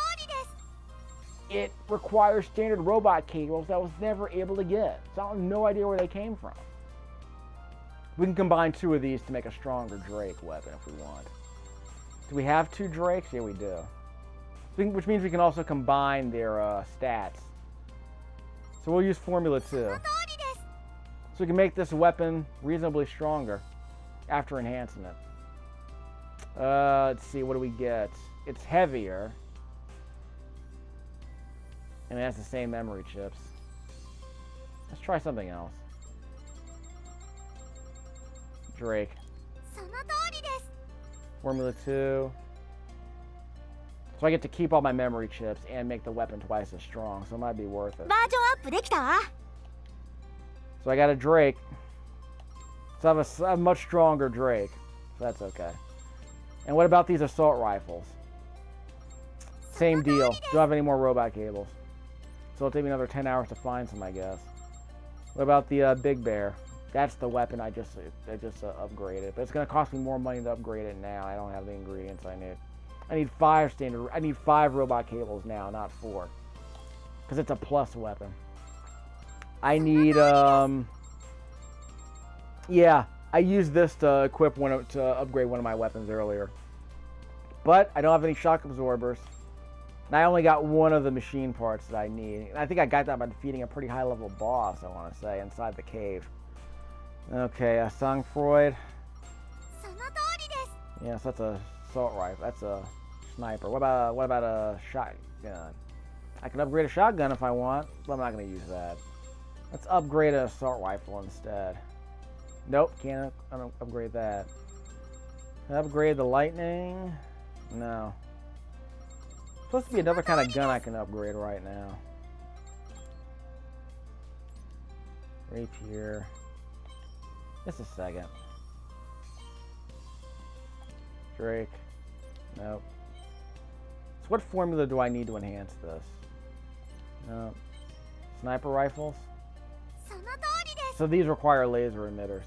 it requires standard robot cables that I was never able to get. So I have no idea where they came from. We can combine 2 of these to make a stronger Drake weapon if we want. Do we have 2 Drakes? Yeah, we do. Which means we can also combine their stats. So we'll use Formula 2. So we can make this weapon reasonably stronger after enhancing it. Let's see, what do we get? It's heavier. And it has the same memory chips. Let's try something else. Drake. Formula 2. So I get to keep all my memory chips and make the weapon twice as strong, so it might be worth it. So I got a Drake. So I have a much stronger Drake. So that's okay. And what about these assault rifles? Same deal. Don't have any more robot cables. So it'll take me another 10 hours to find some, I guess. What about the Big Bear? That's the weapon I just upgraded. But it's going to cost me more money to upgrade it now. I don't have the ingredients I need. I need 5 robot cables now, not 4. Because it's a plus weapon. I need, yeah, I used this to upgrade one of my weapons earlier. But I don't have any shock absorbers. And I only got one of the machine parts that I need. And I think I got that by defeating a pretty high level boss, I want to say, inside the cave. Okay, a Sangfreud. Yes, that's a assault rifle. That's a sniper. What about a shotgun? I can upgrade a shotgun if I want, but I'm not going to use that. Let's upgrade an assault rifle instead. Nope, can't upgrade that. Can I upgrade the lightning? No. Supposed to be another kind of gun I can upgrade right now. Rapier. Just a second. Drake. Nope. So what formula do I need to enhance this? Nope. Sniper rifles? So these require laser emitters.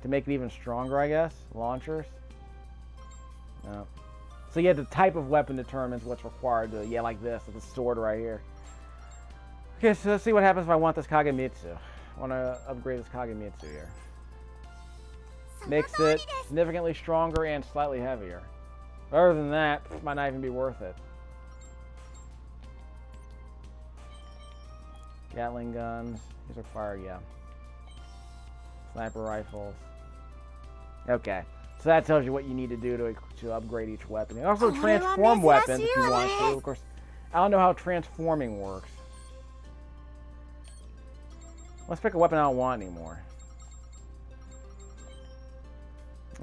To make it even stronger, I guess? Launchers? No. So yeah, the type of weapon determines what's required to, yeah, like this, with the sword right here. Okay, so let's see what happens if I want this Kagemitsu. I want to upgrade this Kagemitsu here. Makes it significantly stronger and slightly heavier. Other than that, it might not even be worth it. Gatling guns. These require, yeah. Sniper rifles. Okay. So that tells you what you need to do to upgrade each weapon. And also transform weapons if you want to. Of course, I don't know how transforming works. Let's pick a weapon I don't want anymore.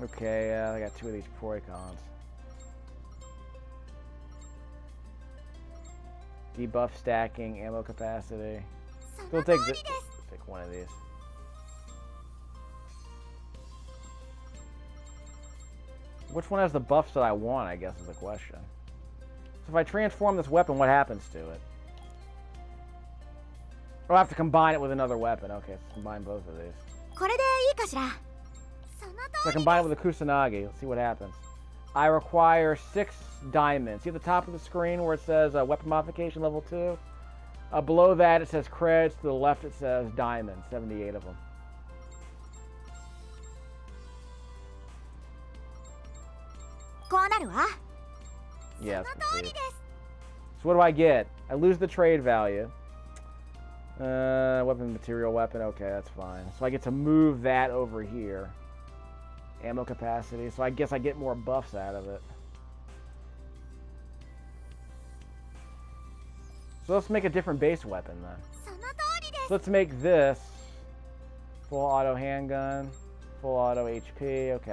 Okay, I got 2 of these Proicons. Debuff stacking, ammo capacity. So we'll take this. Pick one of these. Which one has the buffs that I want, I guess, is the question. So if I transform this weapon, what happens to it? Oh, I have to combine it with another weapon. Okay, let's combine both of these. So I combine it with a Kusanagi. Let's see what happens. I require 6 diamonds. See at the top of the screen where it says weapon modification level 2? Below that it says credits. To the left it says diamonds. 78 of them. Yes. So what do I get? I lose the trade value. Weapon material weapon. Okay, that's fine. So I get to move that over here. Ammo capacity. So I guess I get more buffs out of it. So let's make a different base weapon then. その通りです。 So let's make this full auto handgun, full auto HP. Okay.